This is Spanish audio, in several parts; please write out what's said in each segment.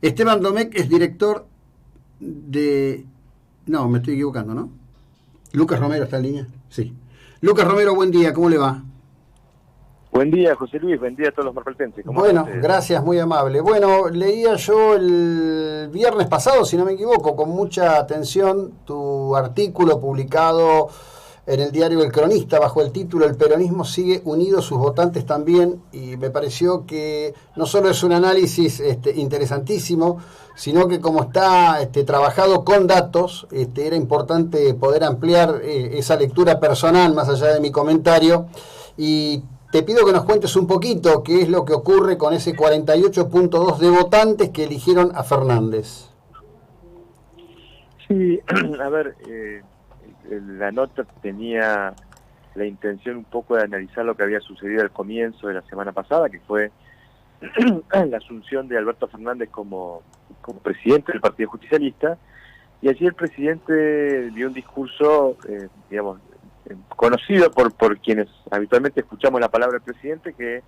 Esteban Domecq es director de... No, me estoy equivocando, ¿no? Lucas Romero está en línea. Sí. Lucas Romero, buen día, ¿cómo le va? Buen día, José Luis, buen día a todos los marplatenses. ¿Cómo andan Bueno, ustedes? gracias, muy amable. Bueno, leía yo el viernes pasado, si no me equivoco, con mucha atención tu artículo publicado en el diario El Cronista bajo el título "El peronismo sigue unido, sus votantes también", y me pareció que no solo es un análisis interesantísimo, sino que como está trabajado con datos, era importante poder ampliar esa lectura personal más allá de mi comentario. Y te pido que nos cuentes un poquito qué es lo que ocurre con ese 48.2 de votantes que eligieron a Fernández. Sí, a ver, la nota tenía la intención un poco de analizar lo que había sucedido al comienzo de la semana pasada, que fue la asunción de Alberto Fernández como presidente del Partido Justicialista, y allí el presidente dio un discurso, digamos, conocido por quienes habitualmente escuchamos la palabra del presidente, que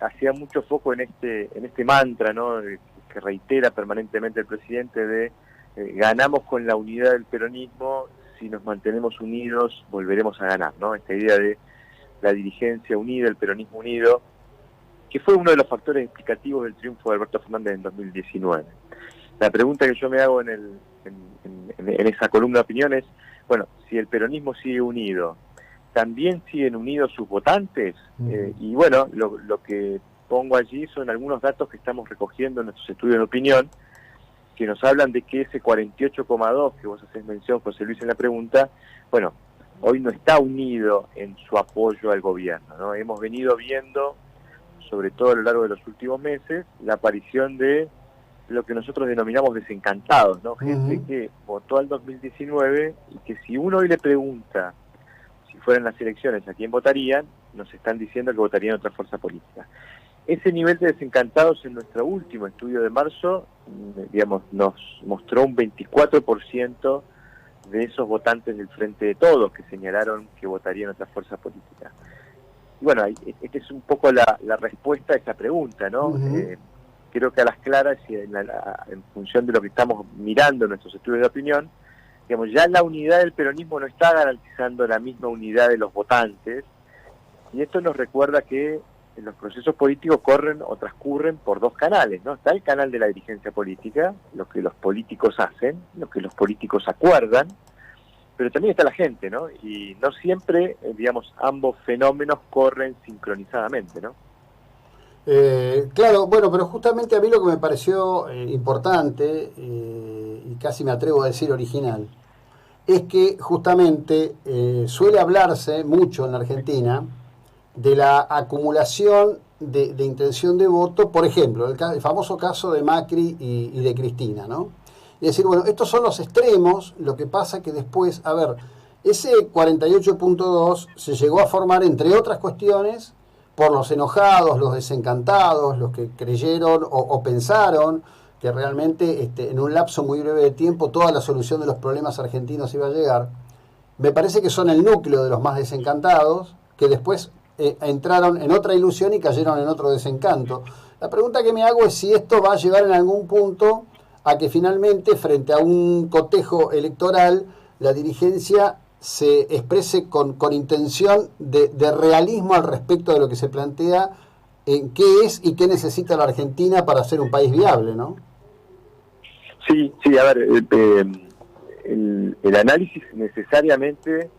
hacía mucho foco en este mantra, ¿no?, que reitera permanentemente el presidente de ganamos con la unidad del peronismo, si nos mantenemos unidos volveremos a ganar, ¿no? Esta idea de la dirigencia unida, el peronismo unido, que fue uno de los factores explicativos del triunfo de Alberto Fernández en 2019. La pregunta que yo me hago en esa columna de opiniones, bueno, si el peronismo sigue unido, ¿también siguen unidos sus votantes? Y bueno, lo que pongo allí son algunos datos que estamos recogiendo en nuestros estudios de opinión, que nos hablan de que ese 48,2 que vos hacés mención, José Luis, en la pregunta, bueno, hoy no está unido en su apoyo al gobierno, ¿no? Hemos venido viendo, sobre todo a lo largo de los últimos meses, la aparición de lo que nosotros denominamos desencantados, ¿no? Gente que votó al 2019 y que si uno hoy le pregunta si fueran las elecciones a quién votarían, nos están diciendo que votarían otra fuerza política. Ese nivel de desencantados en nuestro último estudio de marzo, digamos, nos mostró un 24% de esos votantes del Frente de Todos que señalaron que votarían otra fuerza política. Y bueno, esta es un poco la respuesta a esa pregunta, ¿no? Creo que a las claras y en función de lo que estamos mirando en nuestros estudios de opinión, digamos, ya la unidad del peronismo no está garantizando la misma unidad de los votantes, y esto nos recuerda que los procesos políticos corren o transcurren por dos canales, ¿no? Está el canal de la dirigencia política, lo que los políticos hacen, lo que los políticos acuerdan, pero también está la gente, ¿no? Y no siempre, digamos, ambos fenómenos corren sincronizadamente, ¿no? Claro, bueno, pero justamente a mí lo que me pareció importante, y casi me atrevo a decir original, es que justamente suele hablarse mucho en la Argentina de la acumulación de intención de voto, por ejemplo, el famoso caso de Macri y de Cristina, ¿no? Y decir, bueno, estos son los extremos, lo que pasa que después, a ver, ese 48.2 se llegó a formar, entre otras cuestiones, por los enojados, los desencantados, los que creyeron o pensaron que realmente en un lapso muy breve de tiempo toda la solución de los problemas argentinos iba a llegar. Me parece que son el núcleo de los más desencantados, que después entraron en otra ilusión y cayeron en otro desencanto. La pregunta que me hago es si esto va a llevar en algún punto a que finalmente, frente a un cotejo electoral, la dirigencia se exprese con intención de realismo al respecto de lo que se plantea, en qué es y qué necesita la Argentina para ser un país viable, ¿no? Sí, sí, a ver, el análisis necesariamente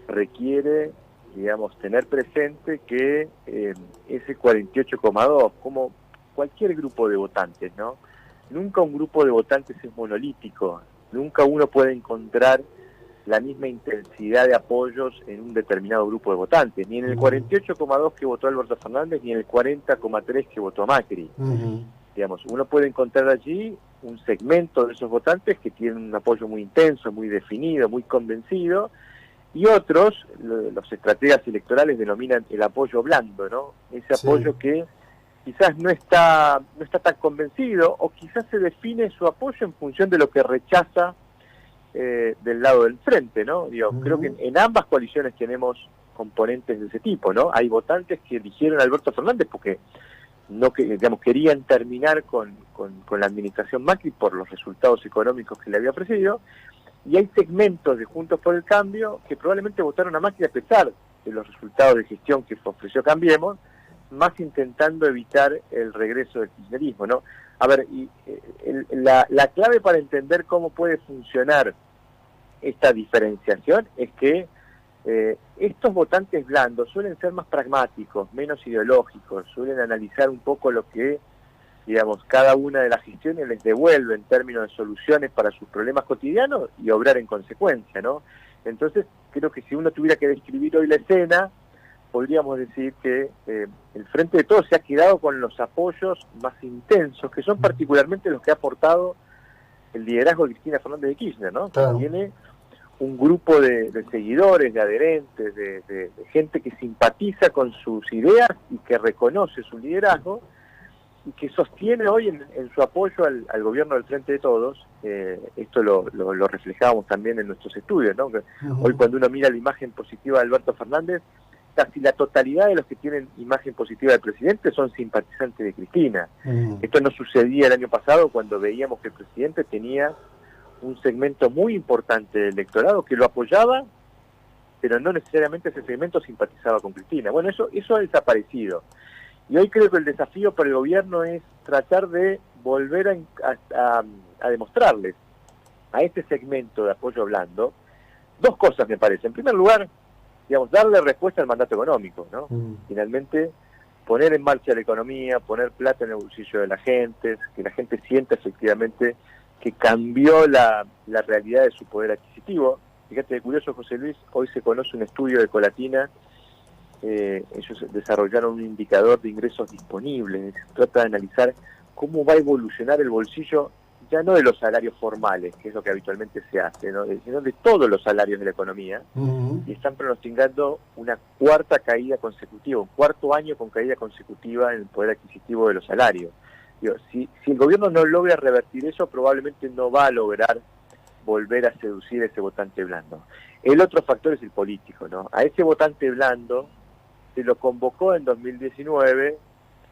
requiere, digamos, tener presente que ese 48,2, como cualquier grupo de votantes, ¿no? Nunca un grupo de votantes es monolítico, nunca uno puede encontrar la misma intensidad de apoyos en un determinado grupo de votantes, ni en el 48,2 que votó Alberto Fernández, ni en el 40,3 que votó Macri. Digamos, uno puede encontrar allí un segmento de esos votantes que tienen un apoyo muy intenso, muy definido, muy convencido, y otros, los estrategas electorales denominan el apoyo blando, ¿no? Ese apoyo que quizás no está tan convencido, o quizás se define su apoyo en función de lo que rechaza del lado del frente, ¿no? Digo, creo que en ambas coaliciones tenemos componentes de ese tipo, ¿no? Hay votantes que eligieron a Alberto Fernández porque no que, digamos, querían terminar con la administración Macri por los resultados económicos que le había ofrecido, y hay segmentos de Juntos por el Cambio que probablemente votaron a Macri a pesar de los resultados de gestión que ofreció Cambiemos, más intentando evitar el regreso del kirchnerismo, ¿no? A ver, la clave para entender cómo puede funcionar esta diferenciación es que estos votantes blandos suelen ser más pragmáticos, menos ideológicos, suelen analizar un poco lo que, digamos, cada una de las gestiones les devuelve en términos de soluciones para sus problemas cotidianos y obrar en consecuencia, ¿no? Entonces, creo que si uno tuviera que describir hoy la escena, podríamos decir que el Frente de Todos se ha quedado con los apoyos más intensos, que son particularmente los que ha aportado el liderazgo de Cristina Fernández de Kirchner, ¿no? Claro. Que tiene un grupo de seguidores, de adherentes, de gente que simpatiza con sus ideas y que reconoce su liderazgo y que sostiene hoy en su apoyo al gobierno del Frente de Todos. Esto lo reflejábamos también en nuestros estudios, ¿no? Hoy cuando uno mira la imagen positiva de Alberto Fernández, casi la totalidad de los que tienen imagen positiva del presidente son simpatizantes de Cristina. Esto no sucedía el año pasado cuando veíamos que el presidente tenía un segmento muy importante del electorado que lo apoyaba, pero no necesariamente ese segmento simpatizaba con Cristina. Bueno, eso ha desaparecido. Y hoy creo que el desafío para el gobierno es tratar de volver a demostrarles a este segmento de apoyo blando dos cosas, me parece. En primer lugar, digamos, darle respuesta al mandato económico, ¿no? Finalmente, poner en marcha la economía, poner plata en el bolsillo de la gente, que la gente sienta efectivamente que cambió la realidad de su poder adquisitivo. Fíjate, curioso, José Luis, hoy se conoce un estudio de Colatina, ellos desarrollaron un indicador de ingresos disponibles, se trata de analizar cómo va a evolucionar el bolsillo, ya no de los salarios formales, que es lo que habitualmente se hace, ¿no? Sino de todos los salarios de la economía, y están pronosticando una cuarta caída consecutiva, un cuarto año con caída consecutiva en el poder adquisitivo de los salarios. Digo, si el gobierno no logra revertir eso, probablemente no va a lograr volver a seducir a ese votante blando. El otro factor es el político, ¿no? A ese votante blando se lo convocó en 2019,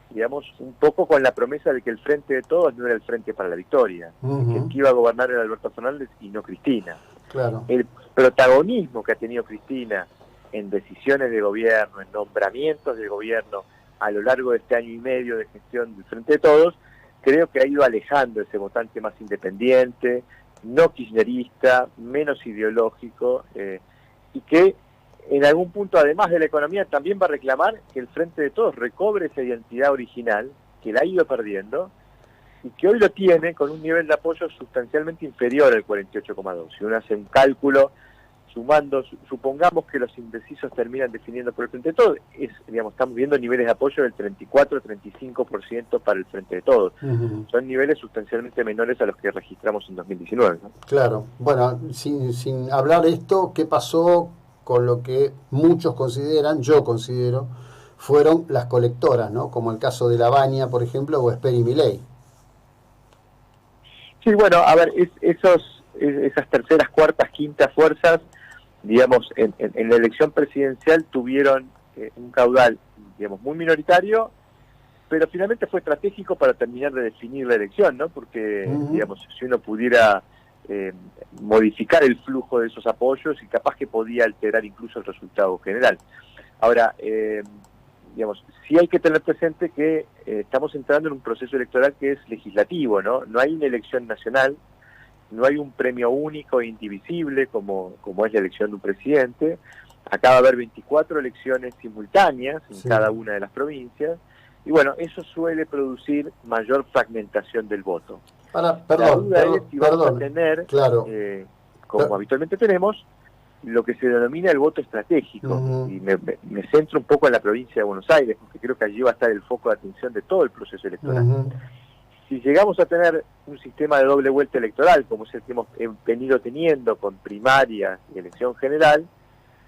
digamos, un poco con la promesa de que el Frente de Todos no era el Frente para la Victoria, que el que iba a gobernar era Alberto Fernández y no Cristina. Claro. El protagonismo que ha tenido Cristina en decisiones de gobierno, en nombramientos de gobierno a lo largo de este año y medio de gestión del Frente de Todos, creo que ha ido alejando ese votante más independiente, no kirchnerista, menos ideológico, y que en algún punto, además de la economía, también va a reclamar que el Frente de Todos recobre esa identidad original, que la ha ido perdiendo, y que hoy lo tiene con un nivel de apoyo sustancialmente inferior al 48,2. Si uno hace un cálculo, sumando, supongamos que los indecisos terminan definiendo por el Frente de Todos, digamos, estamos viendo niveles de apoyo del 34-35% para el Frente de Todos. Son niveles sustancialmente menores a los que registramos en 2019, ¿no? Claro. Bueno, sin hablar de esto, ¿qué pasó con lo que muchos consideran, yo considero, fueron las colectoras, ¿no? Como el caso de La Baña, por ejemplo, o Esper y Milei? Sí, bueno, a ver, esas terceras, cuartas, quintas fuerzas, digamos, en la elección presidencial tuvieron un caudal, digamos, muy minoritario, pero finalmente fue estratégico para terminar de definir la elección, ¿no? Porque, digamos, si uno pudiera modificar el flujo de esos apoyos y capaz que podía alterar incluso el resultado general. Ahora, digamos, sí hay que tener presente que estamos entrando en un proceso electoral que es legislativo, ¿no? No hay una elección nacional, no hay un premio único e indivisible como es la elección de un presidente. Acá va a haber 24 elecciones simultáneas en cada una de las provincias, y bueno, eso suele producir mayor fragmentación del voto. Perdón, vamos a tener, claro, como habitualmente tenemos, lo que se denomina el voto estratégico, y me centro un poco en la provincia de Buenos Aires, porque creo que allí va a estar el foco de atención de todo el proceso electoral. Si llegamos a tener un sistema de doble vuelta electoral, como es el que hemos venido teniendo con primaria y elección general,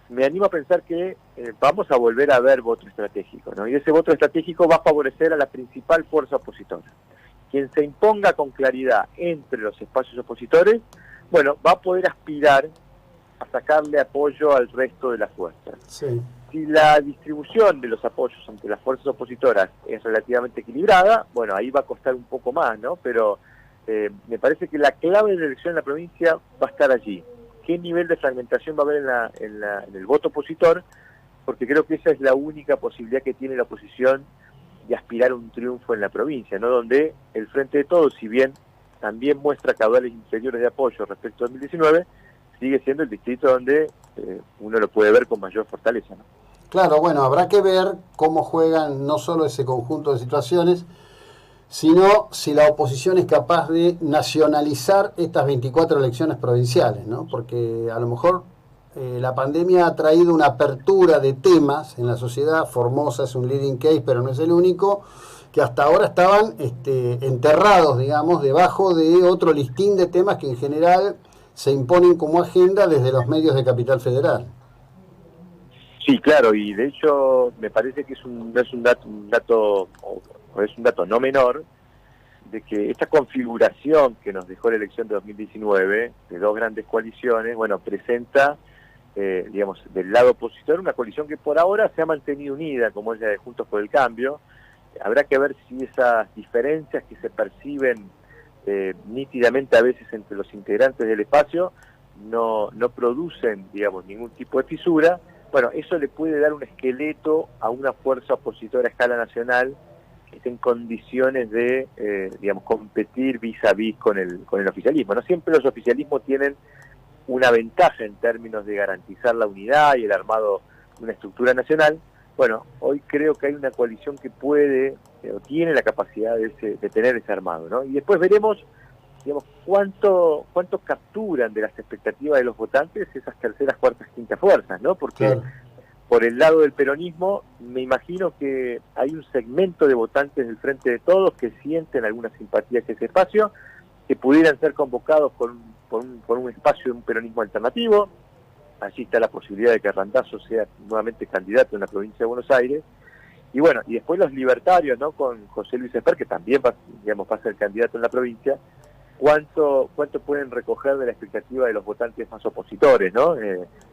me animo a pensar que vamos a volver a ver voto estratégico, ¿no? Y ese voto estratégico va a favorecer a la principal fuerza opositora. Quien se imponga con claridad entre los espacios opositores, bueno, va a poder aspirar a sacarle apoyo al resto de las fuerzas. Sí. Si la distribución de los apoyos ante las fuerzas opositoras es relativamente equilibrada, bueno, ahí va a costar un poco más, ¿no? Pero me parece que la clave de la elección en la provincia va a estar allí. ¿Qué nivel de fragmentación va a haber en el voto opositor? Porque creo que esa es la única posibilidad que tiene la oposición de aspirar a un triunfo en la provincia, ¿no? Donde el Frente de Todos, si bien también muestra caudales inferiores de apoyo respecto a 2019, sigue siendo el distrito donde uno lo puede ver con mayor fortaleza, ¿no? Claro, bueno, habrá que ver cómo juegan no solo ese conjunto de situaciones, sino si la oposición es capaz de nacionalizar estas 24 elecciones provinciales, ¿no? Porque a lo mejor la pandemia ha traído una apertura de temas en la sociedad. Formosa es un leading case, pero no es el único, que hasta ahora estaban enterrados, digamos, debajo de otro listín de temas que en general se imponen como agenda desde los medios de Capital Federal. Sí, claro, y de hecho me parece que es un dato no menor, de que esta configuración que nos dejó la elección de 2019, de dos grandes coaliciones, bueno, presenta, digamos, del lado opositor, una coalición que por ahora se ha mantenido unida, como es la de Juntos por el Cambio. Habrá que ver si esas diferencias que se perciben nítidamente a veces entre los integrantes del espacio no producen, digamos, ningún tipo de fisura. Bueno, eso le puede dar un esqueleto a una fuerza opositora a escala nacional que esté en condiciones de, digamos, competir vis a vis con el oficialismo. No siempre los oficialismos tienen una ventaja en términos de garantizar la unidad y el armado de una estructura nacional. Bueno, hoy creo que hay una coalición que puede o tiene la capacidad de tener ese armado, ¿no? Y después veremos, digamos, cuánto capturan de las expectativas de los votantes esas terceras, cuartas, quintas fuerzas, ¿no? Porque claro, por el lado del peronismo, me imagino que hay un segmento de votantes del Frente de Todos que sienten alguna simpatía hacia ese espacio, que pudieran ser convocados por un espacio de un peronismo alternativo. Allí está la posibilidad de que Randazzo sea nuevamente candidato en la provincia de Buenos Aires. Y bueno, y después los libertarios, ¿no? Con José Luis Esper, que también va a ser candidato en la provincia. ¿Cuánto pueden recoger de la expectativa de los votantes más opositores, ¿no?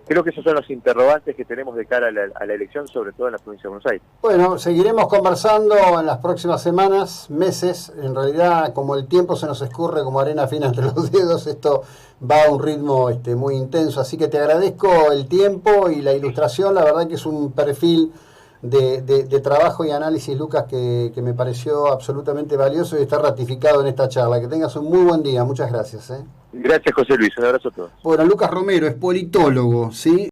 Creo que esos son los interrogantes que tenemos de cara a la elección, sobre todo en la provincia de Buenos Aires. Bueno, seguiremos conversando en las próximas semanas, meses. En realidad, como el tiempo se nos escurre como arena fina entre los dedos, esto va a un ritmo muy intenso. Así que te agradezco el tiempo y la ilustración. La verdad que es un perfil de trabajo y análisis, Lucas, que me pareció absolutamente valioso y está ratificado en esta charla. Que tengas un muy buen día. Muchas gracias. Gracias, José Luis. Un abrazo a todos. Bueno, Lucas Romero es politólogo, ¿sí?